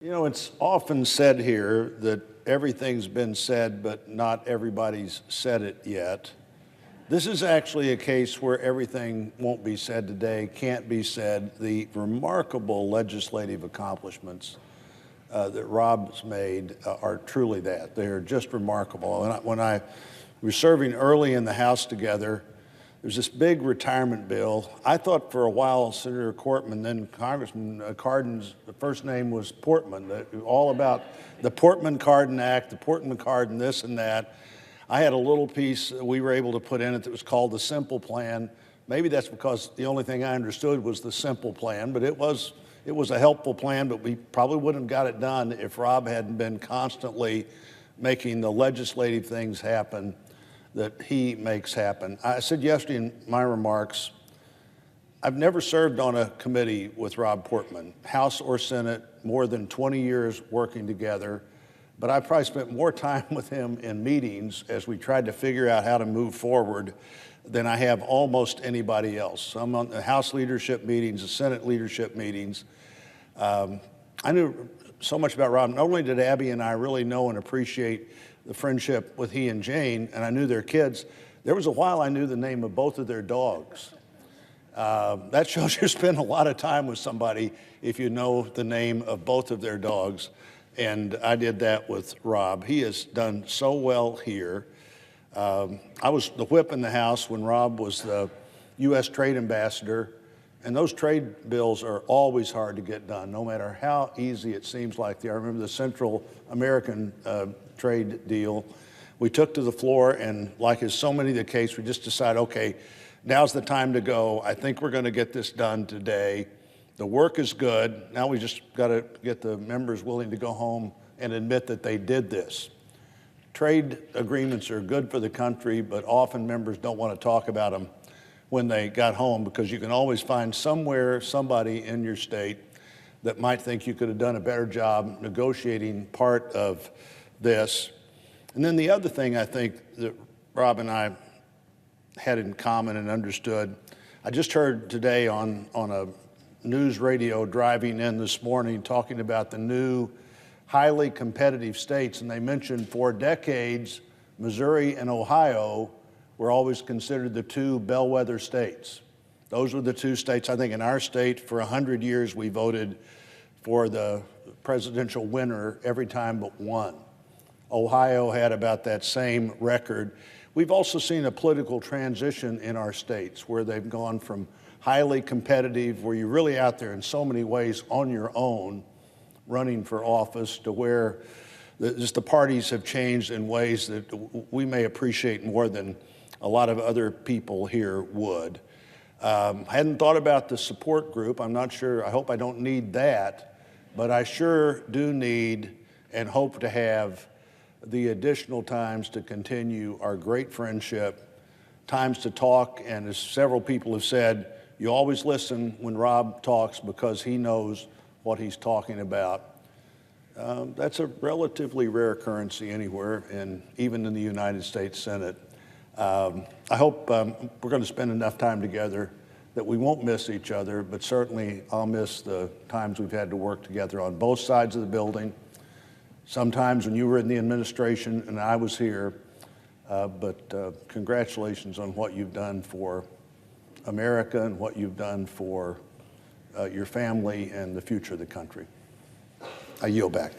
You know, it's often said here that everything's been said, but not everybody's said it yet. This is actually a case where everything won't be said today, can't be said. The remarkable legislative accomplishments that Rob's made are truly that. They are just remarkable. And when I was serving early in the House together, there's this big retirement bill. I thought for a while Senator Portman, then Congressman Cardin's the first name was Portman, all about the Portman-Cardin Act, the Portman-Cardin this and that. I had a little piece that we were able to put in it that was called the Simple Plan. Maybe that's because the only thing I understood was the simple plan, but it was a helpful plan, but we probably wouldn't have got it done if Rob hadn't been constantly making the legislative things happen that he makes happen. I said yesterday in my remarks, I've never served on a committee with Rob Portman, House or Senate, more than 20 years working together, but I probably spent more time with him in meetings as we tried to figure out how to move forward than I have almost anybody else. I'm on the House leadership meetings, the Senate leadership meetings. I knew so much about Rob. Not only did Abby and I really know and appreciate the friendship with he and Jane, and I knew their kids, there was a while I knew the name of both of their dogs. That shows you spend a lot of time with somebody if you know the name of both of their dogs, and I did that with Rob. He has done so well here. I was the whip in the House when Rob was the U.S. Trade Ambassador, and those trade bills are always hard to get done, no matter how easy it seems like they are. I remember the Central American trade deal. We took to the floor, and like is so many of the case, we just decided, okay, now's the time to go. I think we're going to get this done today. The work is good. Now we just got to get the members willing to go home and admit that they did this. Trade agreements are good for the country, but often members don't want to talk about them when they got home, because you can always find somewhere somebody in your state that might think you could have done a better job negotiating part of this. And then the other thing I think that Rob and I had in common and understood, I just heard today on a news radio driving in this morning talking about the new highly competitive states, and they mentioned for decades Missouri and Ohio were always considered the two bellwether states. Those were the two states. I think in our state for 100 years we voted for the presidential winner every time but one. Ohio had about that same record. We've also seen a political transition in our states where they've gone from highly competitive, where you're really out there in so many ways on your own running for office, to where just the parties have changed in ways that we may appreciate more than a lot of other people here would. I hadn't thought about the support group. I'm not sure, I hope I don't need that, but I sure do need and hope to have the additional times to continue our great friendship, times to talk, and as several people have said, you always listen when Rob talks because he knows what he's talking about. That's a relatively rare currency anywhere, and even in the United States Senate. I hope we're going to spend enough time together that we won't miss each other, but certainly I'll miss the times we've had to work together on both sides of the building. Sometimes when you were in the administration and I was here, but congratulations on what you've done for America and what you've done for your family and the future of the country. I yield back.